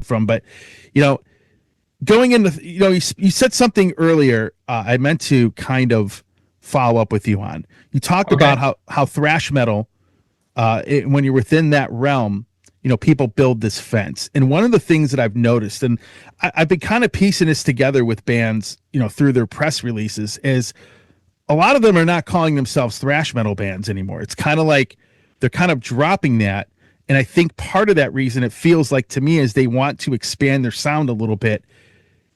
from. But, you know, going into, you know, you said something earlier. I meant to kind of follow up with you on. You talked Okay. about how thrash metal, when you're within that realm, you know, people build this fence. And one of the things that I've noticed, and I've been kind of piecing this together with bands, you know, through their press releases, is a lot of them are not calling themselves thrash metal bands anymore. It's kind of like they're kind of dropping that. And I think part of that reason, it feels like to me, is they want to expand their sound a little bit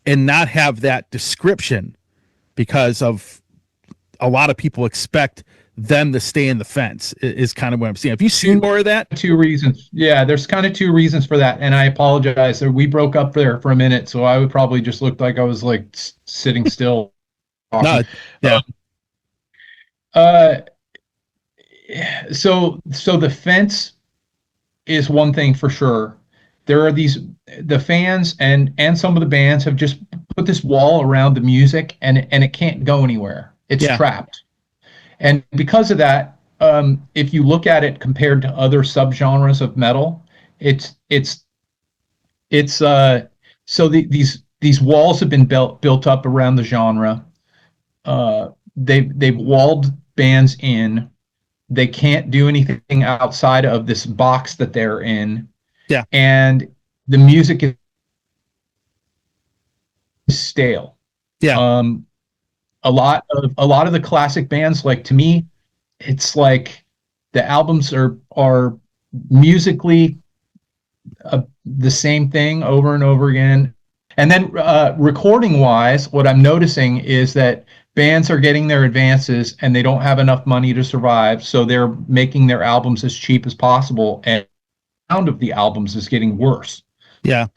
and not have that description, because of a lot of people expect them to stay in the fence is kind of what I'm seeing. Have you seen more of that? Two reasons. Yeah, there's kind of two reasons for that. And I apologize. We broke up there for a minute, so I would probably just look like I was like sitting still No, talking. yeah, Uh, so the fence is one thing for sure. There are the fans and some of the bands have just put this wall around the music, and it can't go anywhere. It's yeah, trapped. And because of that, if you look at it compared to other subgenres of metal, it's it's so these walls have been built up around the genre. They've walled bands in. They can't do anything outside of this box that they're in, yeah, and the music is stale. yeah, Um, a lot of the classic bands, like, to me, it's like the albums are musically the same thing over and over again. And then recording wise, what I'm noticing is that bands are getting their advances and they don't have enough money to survive, so they're making their albums as cheap as possible, and the sound of the albums is getting worse. yeah,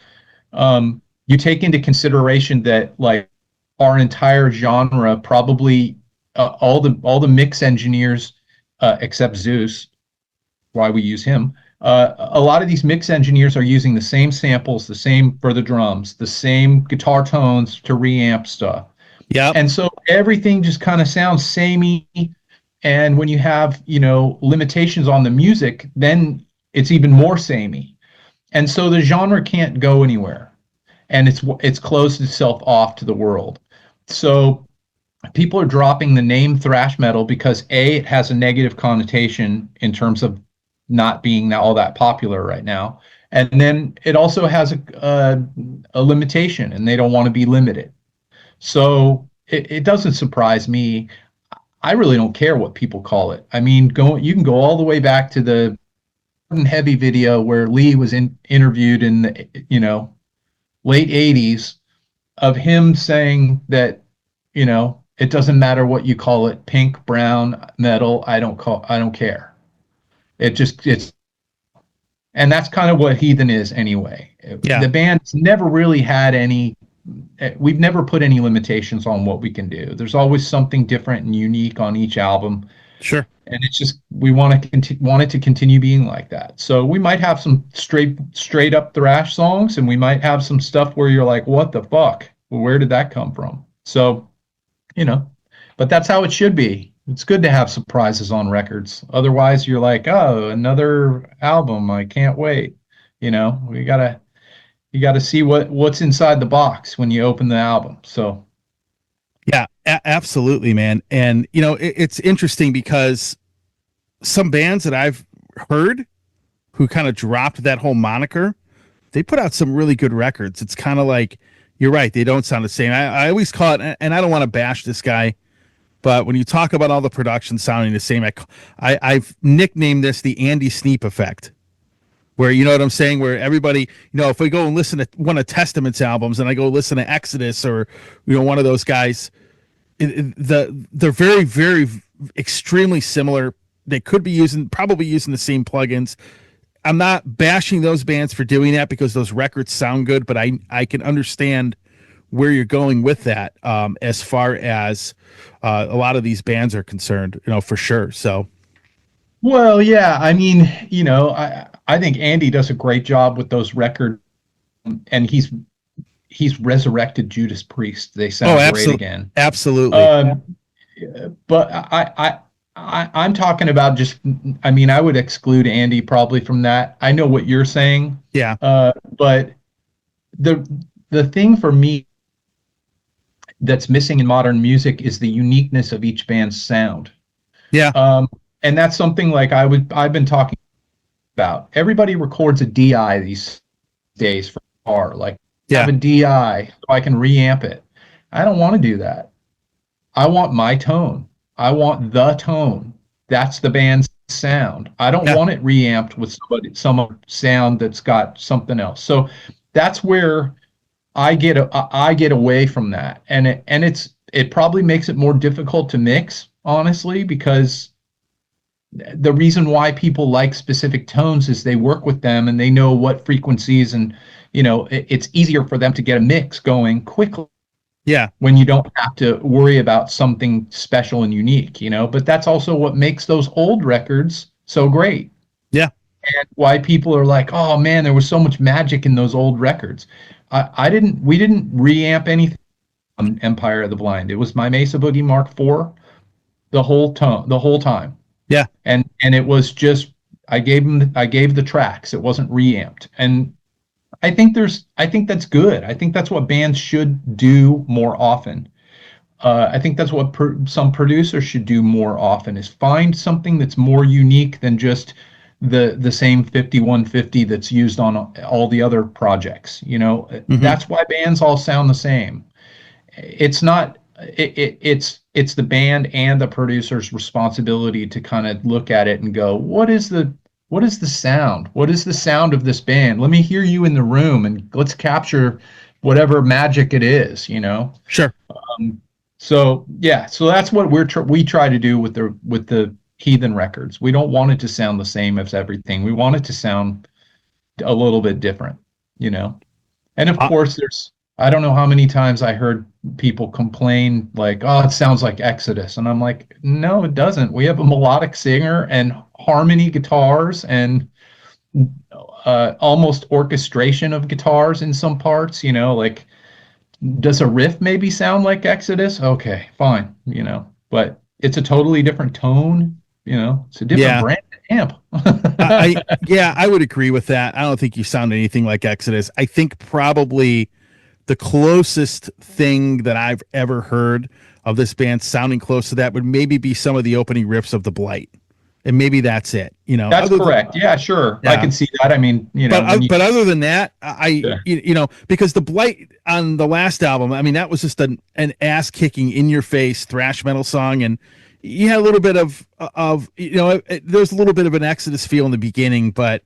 You take into consideration that, like, our entire genre, probably all the mix engineers, except Zeus, why we use him. A lot of these mix engineers are using the same samples, the same for the drums, the same guitar tones to reamp stuff. yeah, And so everything just kind of sounds samey. And when you have, limitations on the music, then it's even more samey. And so the genre can't go anywhere, and it's closed itself off to the world. So people are dropping the name thrash metal because it has a negative connotation in terms of not being all that popular right now, and then it also has a limitation, and they don't want to be limited. So it doesn't surprise me. I really don't care what people call it. I mean, you can go all the way back to the Heavy video where Lee was interviewed in the late 80s, of him saying that, it doesn't matter what you call it, pink, brown, metal, I don't care. It's and that's kind of what Heathen is anyway. yeah, The band's never really had any, we've never put any limitations on what we can do. There's always something different and unique on each album, sure. and it's just we want it to continue being like that. So we might have some straight up thrash songs, and we might have some stuff where you're like, what the fuck? Well, where did that come from? So, but that's how it should be. It's good to have surprises on records. Otherwise, you're like, oh, another album. I can't wait. You gotta see what's inside the box when you open the album. So Yeah, absolutely, man. And you know, it's interesting because some bands that I've heard who kind of dropped that whole moniker, they put out some really good records. It's kind of like, you're right, they don't sound the same. I always call it, and I don't want to bash this guy, but when you talk about all the production sounding the same, I've nicknamed this the Andy Sneap effect. Where, you know what I'm saying, where everybody, if we go and listen to one of Testament's albums and I go listen to Exodus, or one of those guys, they're very, very extremely similar. They could be probably using the same plugins. I'm not bashing those bands for doing that because those records sound good, but I can understand where you're going with that, as far as a lot of these bands are concerned, for sure. So well, yeah, I mean, I think Andy does a great job with those records, and he's resurrected Judas Priest. They sound great again. Absolutely. Um, but I'm talking about just, I mean, I would exclude Andy probably from that. I know what you're saying, Yeah. but the thing for me that's missing in modern music is the uniqueness of each band's sound. Yeah. Um, and that's something like I've been talking about. Everybody records a DI these days for guitar. Like have Yeah. a DI so I can reamp it. I don't want to do that. I want my tone. I want the tone. That's the band's sound. I don't Yeah. want it reamped with some sound that's got something else. So that's where I get away from that, and it probably makes it more difficult to mix, honestly, because the reason why people like specific tones is they work with them and they know what frequencies, and it's easier for them to get a mix going quickly Yeah. when you don't have to worry about something special and unique, but that's also what makes those old records so great, Yeah. and why people are like, oh man, there was so much magic in those old records. We didn't reamp anything on Empire of the Blind. It was my Mesa Boogie Mark IV the whole time, Yeah. and it was just I gave the tracks. It wasn't reamped, and I think that's good. I think that's what bands should do more often. I think that's what some producers should do more often, is find something that's more unique than just the same 5150 that's used on all the other projects. Hmm. That's why bands all sound the same. It's not it's the band and the producer's responsibility to kind of look at it and go, what is the sound? What is the sound of this band? Let me hear you in the room and let's capture whatever magic it is. Sure. So yeah, so that's what we try to do with the Heathen records. We don't want it to sound the same as everything. We want it to sound a little bit different, you know. And of Uh, course, I don't know how many times I heard people complain like, "Oh, it sounds like Exodus," and I'm like, "No, it doesn't. We have a melodic singer and harmony guitars and almost orchestration of guitars in some parts. Like, does a riff maybe sound like Exodus? Okay, fine, but it's a totally different tone. It's a different yeah. brand of amp." Yeah, I would agree with that. I don't think you sound anything like Exodus. I think probably the closest thing that I've ever heard of this band sounding close to that would maybe be some of the opening riffs of The Blight. And maybe that's it. That's Other than correct. Yeah, sure. I yeah. can see that. I mean, when you But other than that, yeah. because The Blight on the last album, I mean, that was just an ass kicking in your face thrash metal song, and you had a little bit of there's a little bit of an Exodus feel in the beginning, but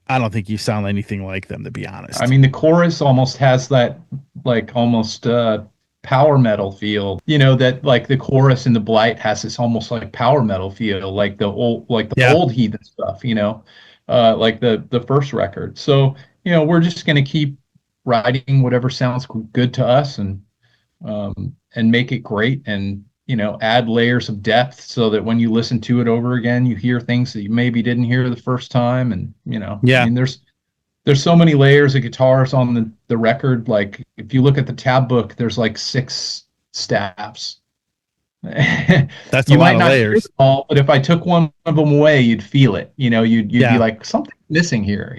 I don't think you sound anything like them, to be honest. I mean, the chorus almost has that like almost power metal feel. That like the chorus in the Blight has this almost like power metal feel, like the Yeah. old Heathen stuff. Like the first record. So we're just gonna keep writing whatever sounds good to us, and make it great, and add layers of depth so that when you listen to it over again, you hear things that you maybe didn't hear the first time, and I Yeah. mean, there's so many layers of guitars on the record. Like if you look at the tab book, there's like 6 staffs. That's a You lot might of not hear layers. them all, but if I took one of them away, you'd feel it. You'd be Yeah. like, something's missing here.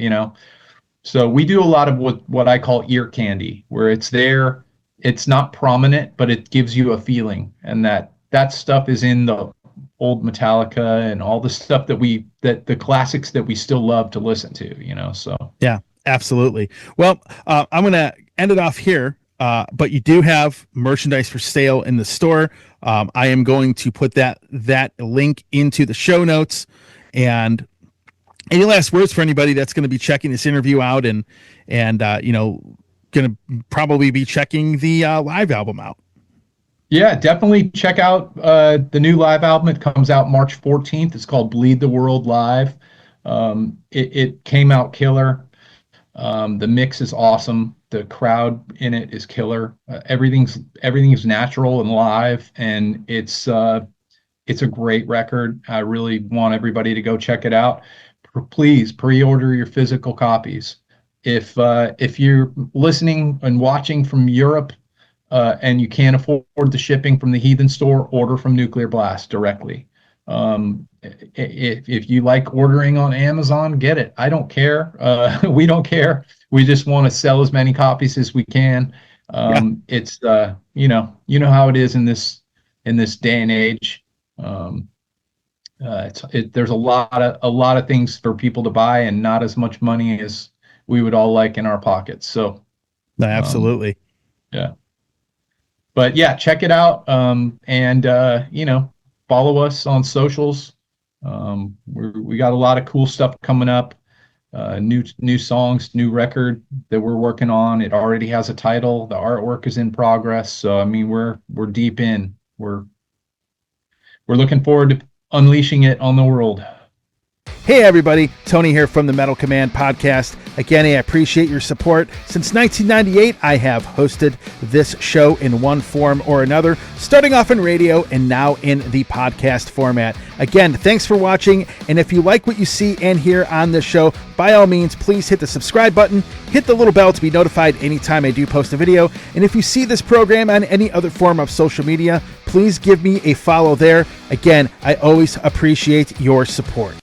So we do a lot of what I call ear candy, where it's there, it's not prominent, but it gives you a feeling, and that stuff is in the old Metallica and all the stuff that the classics that we still love to listen to. So Yeah, absolutely. Well, I'm going to end it off here, but you do have merchandise for sale in the store. I am going to put that link into the show notes. And any last words for anybody that's going to be checking this interview out and going to probably be checking the live album out? yeah, definitely check out the new live album. It comes out March 14th. It's called Bleed the World Live. It came out killer. The mix is awesome. The crowd in it is killer. Everything's natural and live, and it's a great record. I really want everybody to go check it out. Please pre-order your physical copies. If you're listening and watching from Europe, and you can't afford the shipping from the Heathen store, order from Nuclear Blast directly. if you like ordering on Amazon, get it. I don't care. We don't care. We just want to sell as many copies as we can. Yeah, It's you know how it is in this day and age. There's a lot of things for people to buy, and not as much money as we would all like in our pockets. So no, um, absolutely. yeah, but yeah, check it out. And follow us on socials. We got a lot of cool stuff coming up. New songs, new record that we're working on. It already has a title. The artwork is in progress. So I mean, we're deep in. We're looking forward to unleashing it on the world. Hey everybody, Tony here from the Metal Command podcast. Again, I appreciate your support. Since 1998, I have hosted this show in one form or another, starting off in radio and now in the podcast format. Again, thanks for watching, and if you like what you see and hear on this show, by all means, please hit the subscribe button, hit the little bell to be notified anytime I do post a video, and if you see this program on any other form of social media, please give me a follow there. Again, I always appreciate your support.